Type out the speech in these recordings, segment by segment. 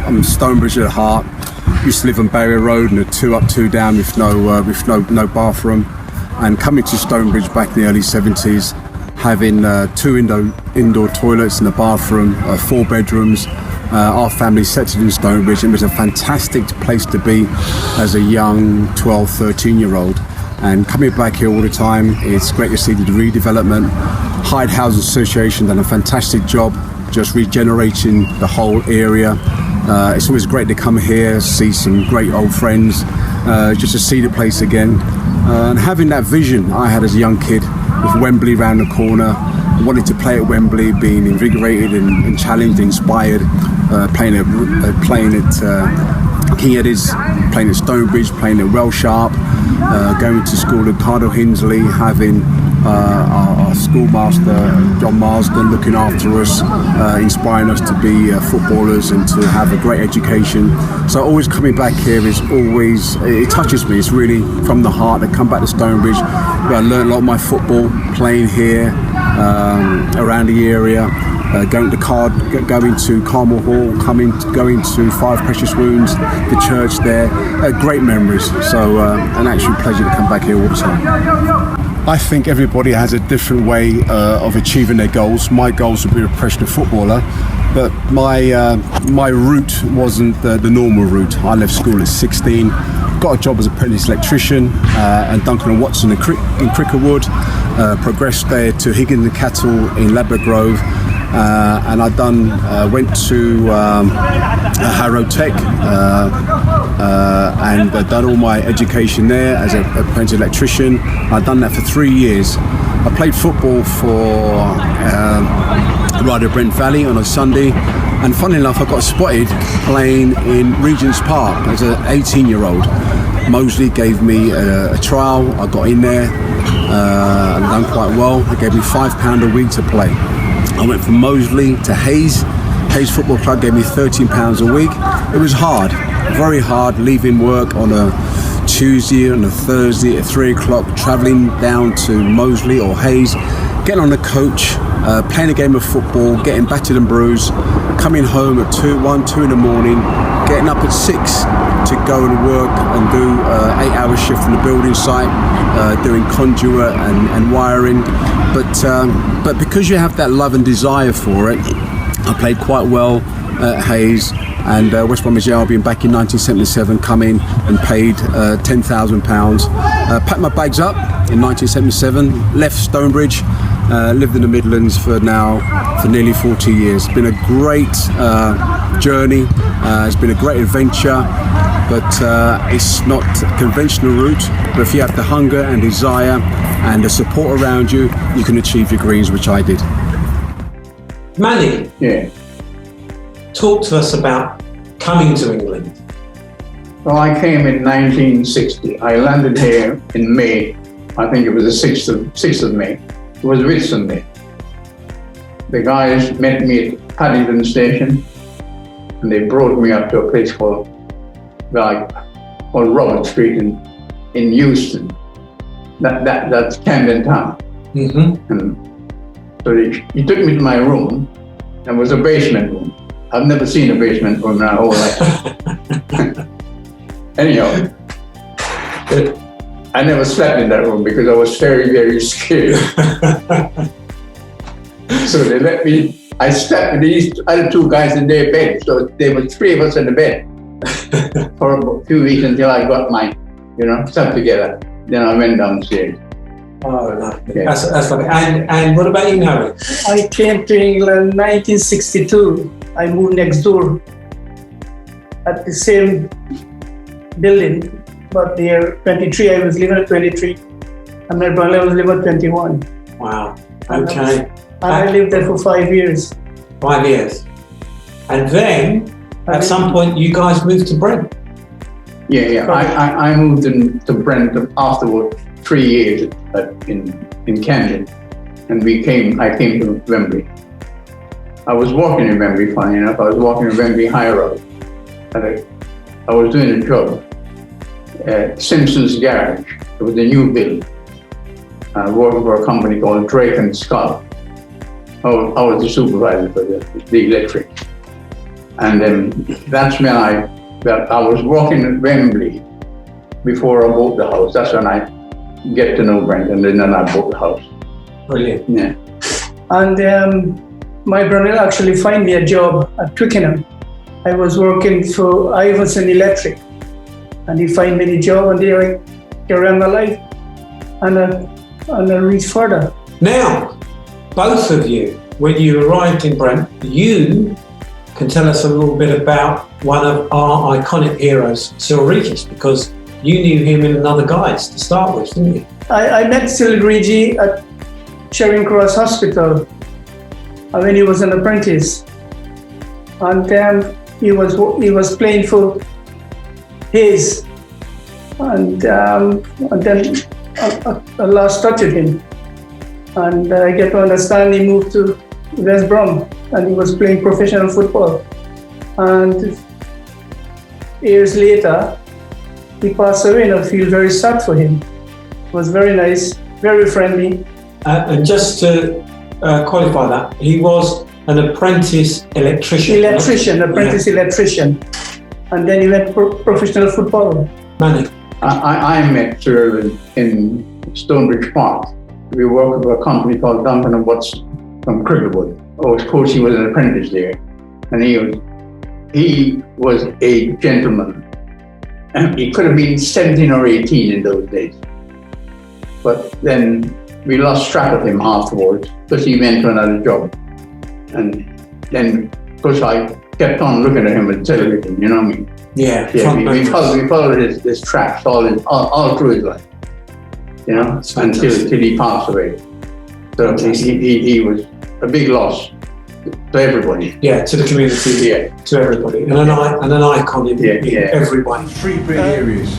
I'm Stonebridge at heart. Used to live on Barrier Road in a 2 up, 2 down with no bathroom. And coming to Stonebridge back in the early 70s, having 2 indoor toilets and a bathroom, 4 bedrooms. Our family settled in Stonebridge. It was a fantastic place to be as a young 12, 13-year-old. And coming back here all the time, it's great to see the redevelopment. Hyde Housing Association done a fantastic job just regenerating the whole area. It's always great to come here, see some great old friends, just to see the place again. And having that vision I had as a young kid with Wembley round the corner, wanting to play at Wembley, being invigorated and challenged, inspired, playing at King Eddie's, playing at Stonebridge, playing at Wellsharp, going to school at Cardinal Hinsley, having our schoolmaster John Marsden looking after us, inspiring us to be footballers and to have a great education. So always coming back here is always, it touches me. It's really from the heart. I come back to Stonebridge where I learned a lot of my football playing here around the area. Going to Carmel Hall, going to 5 Precious Wounds, the church there, great memories. So an actual pleasure to come back here all the time. I think everybody has a different way of achieving their goals. My goals would be a professional footballer, but my route wasn't the normal route. I left school at 16, got a job as an apprentice electrician and Duncan and Watson in Crickerwood, progressed there to Higgins and Cattle in Ladbroke Grove. And I went to Harrow Tech and done all my education there as an apprentice electrician. I'd done that for 3 years. I played football for Ryder Brent Valley on a Sunday, and funnily enough I got spotted playing in Regent's Park as an 18-year-old. Moseley gave me a trial, I got in there and done quite well. They gave me £5 a week to play. I went from Moseley to Hayes. Hayes Football Club gave me £13 a week. It was hard, very hard, leaving work on a Tuesday and a Thursday at 3 o'clock, travelling down to Moseley or Hayes, getting on the coach, playing a game of football, getting battered and bruised, coming home at 1, 2 in the morning, getting up at 6 to go and work and do 8-hour shift from the building site, doing conduit and wiring. But because you have that love and desire for it, I played quite well at Hayes, and West Bromwich Albion back in 1977 come in and paid £10,000. Packed my bags up in 1977, left Stonebridge, lived in the Midlands for nearly 40 years. It's been a great journey, it's been a great adventure, but it's not a conventional route. But if you have the hunger and desire and the support around you, you can achieve your dreams, which I did. Manny, Yeah. talk to us about coming to England. Well, I came in 1960. I landed here in May. I think it was the 6th of May. It was Whitsun Day. The guys met me at Paddington Station, and they brought me up to a place called Robert Street in Euston. That's Camden Town. Mm-hmm. And so he took me to my room, and it was a basement room. I've never seen a basement room in my whole life. Anyhow, I never slept in that room because I was very, very scared. So they let me, I slept with these other 2 guys in their bed. So there were 3 of us in the bed for a few weeks until I got my, stuff together. Then I went downstairs. Oh, lovely. Yeah. That's lovely. And what about you, Harry? I came to England 1962. I moved next door at the same building, but there 23. I was living at 23, and my brother was living at 21. Wow. Okay. And I lived there for 5 years. 5 years. And then, at some point, you guys moved to Brent. Yeah. I moved to Brent afterward 3 years in Camden, and I came to Wembley. I was working in Wembley, funny enough. I was working in Wembley High Road. I was doing a job at Simpson's Garage. It was a new build. I worked for a company called Drake and Scott. I was the supervisor for the electric. And that's when I was working at Wembley before I bought the house. That's when I get to know Brent, and then I bought the house. Brilliant. Yeah. And my brother actually find me a job at Twickenham. I was working for Iverson Electric, and he find me the job, and they ran my life, and I reached further. Now, both of you, when you arrived in Brent, you can tell us a little bit about one of our iconic heroes, Cyrille Regis, because you knew him in another guise to start with, didn't you? I met Cyrille Regis at Charing Cross Hospital when he was an apprentice, and he was playing for Hayes, and then I lost touch with him, and I get to understand he moved to West Brom, and he was playing professional football, and years later he passed away, and I feel very sad for him. It was very nice, very friendly. And just to qualify that, he was an apprentice electrician. Apprentice electrician. And then he went professional football. Manny. I met Cyrille in Stonebridge Park. We worked with a company called Duncan and Watson from Cricklewood. Of course, he was an apprentice there. And he was a gentleman. And he could have been 17 or 18 in those days. But then we lost track of him afterwards because he went to another job. And then, of course, I kept on looking at him on television, you know what I mean? Yeah, we followed his tracks all through his life, you know, until he passed away. So he was a big loss to everybody. Yeah, to the community, Yeah. to everybody, and an icon in everybody. Three big areas.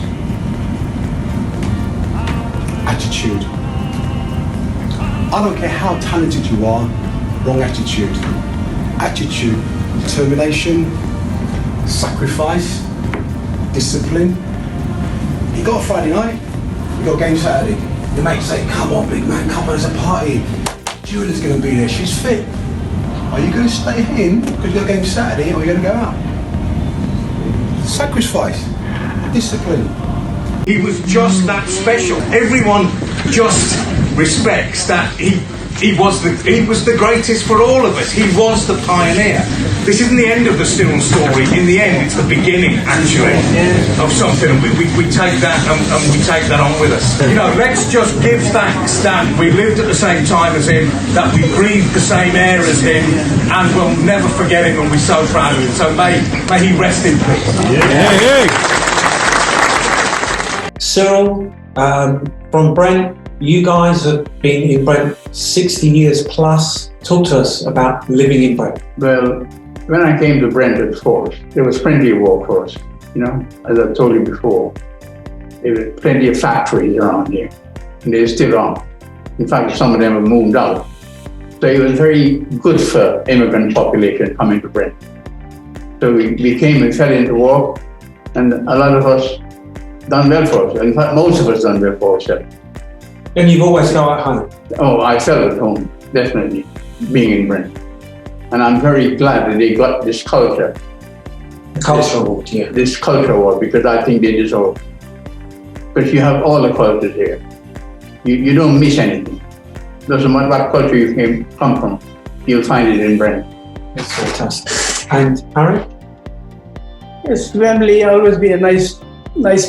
Attitude. I don't care how talented you are, wrong attitude. Attitude, determination, sacrifice, discipline. You got a Friday night, you got a game Saturday. Your mates say, come on big man, come on, there's a party. Julia's gonna be there, she's fit. Are you gonna stay in because you got a game Saturday, or are you gonna go out? Sacrifice, discipline. He was just that special. Everyone just respects that he was the greatest for all of us. He was the pioneer. This isn't the end of the Cyrille story. In the end, it's the beginning, actually, of something. We take that and we take that on with us. You know, let's just give thanks that we lived at the same time as him, that we breathed the same air as him, and we'll never forget him, and we're so proud of him. So may he rest in peace. Cyrille, from Brent, you guys have been in Brent 60 years plus. Talk to us about living in Brent. Well, when I came to Brent at first, there was plenty of work for us, you know, as I told you before. There were plenty of factories around here, and they still are. In fact, some of them have moved out. So it was very good for immigrant population coming to Brent. So we came and fell into work, and a lot of us done well for us. In fact, most of us done well for ourselves. And you've always felt at home. Oh, I felt at home, definitely, being in Brent. And I'm very glad that they got this culture. Cultural award, yeah. This culture award, because I think they deserve it. Because you have all the cultures here. You don't miss anything. Doesn't matter what culture you come from, you'll find it in Brent. It's fantastic. And Harry? Yes, Wembley always be a nice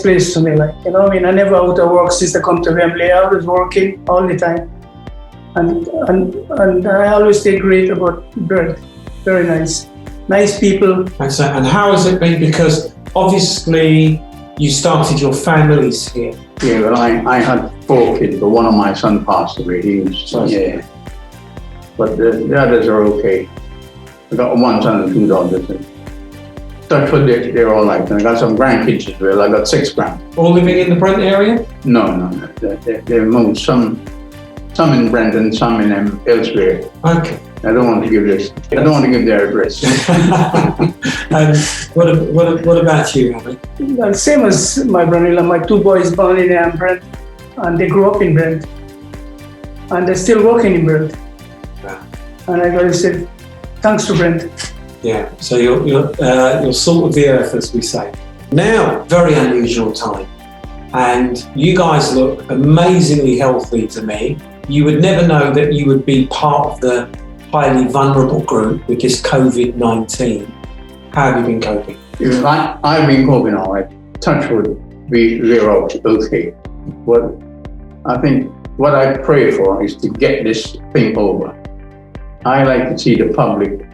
place to me. Like, you know, I mean, I never out of work since I come to Wembley. I was working all the time, and I always stay great about Brent. Very nice people. And how has it been? Because obviously you started your families here. Yeah, well, I had 4 kids, but one of my sons passed away. He was, yeah. But the others are okay. I got 1 son and 2 daughters. That's what they're all like. And I got some grandkids as well. I got 6 grand. All living in the Brent area? No. They're moved. Some in Brent and some in elsewhere. Okay. I don't want to give this. I don't want to give their address. And what about you, Harry? Well, same as my brother-in-law. My 2 boys born in Brent, and they grew up in Brent, and they're still working in Brent. Wow. And I got to say, thanks to Brent. Yeah, so you're salt of the earth, as we say. Now, very unusual time, and you guys look amazingly healthy to me. You would never know that you would be part of the highly vulnerable group with this COVID-19. How have you been coping? I've been coping all right. Touch wood, we're okay. I think what I pray for is to get this thing over. I like to see the public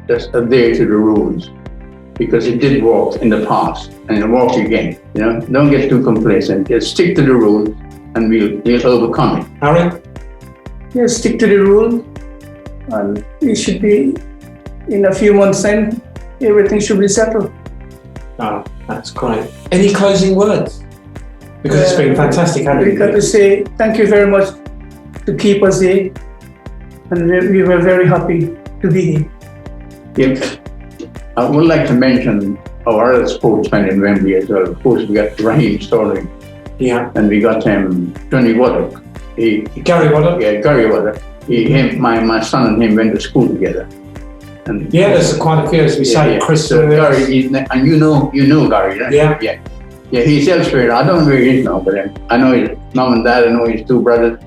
just adhere to the rules, because it did work in the past and it works again. Don't get too complacent. Just stick to the rules and we'll overcome it. Harry? Yes, stick to the rule, and it should be in a few months' time. Everything should be settled. Oh, that's great. Any closing words? Because it's been fantastic having you. We got to say thank you very much to keep us here, and we were very happy to be here. Yes. I would like to mention our other sportsmen in Wembley as well. Of course, we got Raheem Sterling. Yeah. And we got Johnny Waddock. Gary Waddock? Yeah, Gary Waddock. My son and him went to school together. And yeah, there's quite a few, as we say. Chris. So Gary, and you know Gary, right? Yeah. Yeah, he's elsewhere. I don't know where he is now, but I know his mom and dad. I know his two brothers,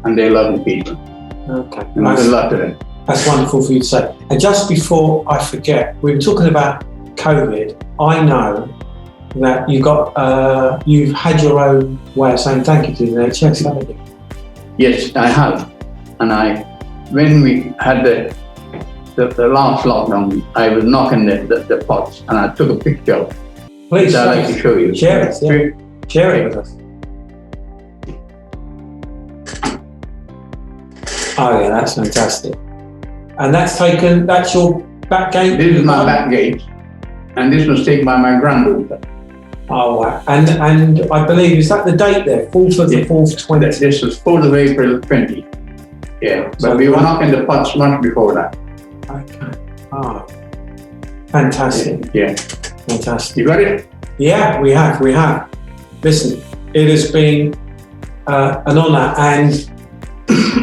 and they love the people. Okay. And good luck to them. That's wonderful for you to say. And just before I forget, we were talking about COVID. I know that you've had your own way of saying thank you to the NHS, haven't you? Yes, I have. And when we had the last lockdown, I was knocking the pots, and I took a picture. Please, I'd like to show you. Share it. Yeah. Share it with us. Oh yeah, that's fantastic. And that's your back gate? This is my back gate, and this was taken by my granddaughter. Oh wow. And I believe, is that the date there? 4th of the 4th, 20? This was 4th of April 20. Yeah, but we were knocking the pots much before that. Okay. Oh, fantastic. Yeah. Fantastic. You got it? Yeah, we have. Listen, it has been an honour, and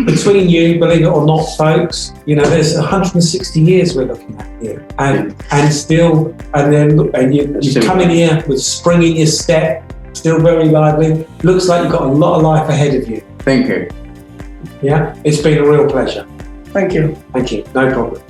between you, believe it or not, folks, there's 160 years we're looking at here, and still, and then you come in here with spring in your step, still very lively. Looks like you've got a lot of life ahead of you. Thank you. Yeah, it's been a real pleasure. Thank you. Thank you. No problem.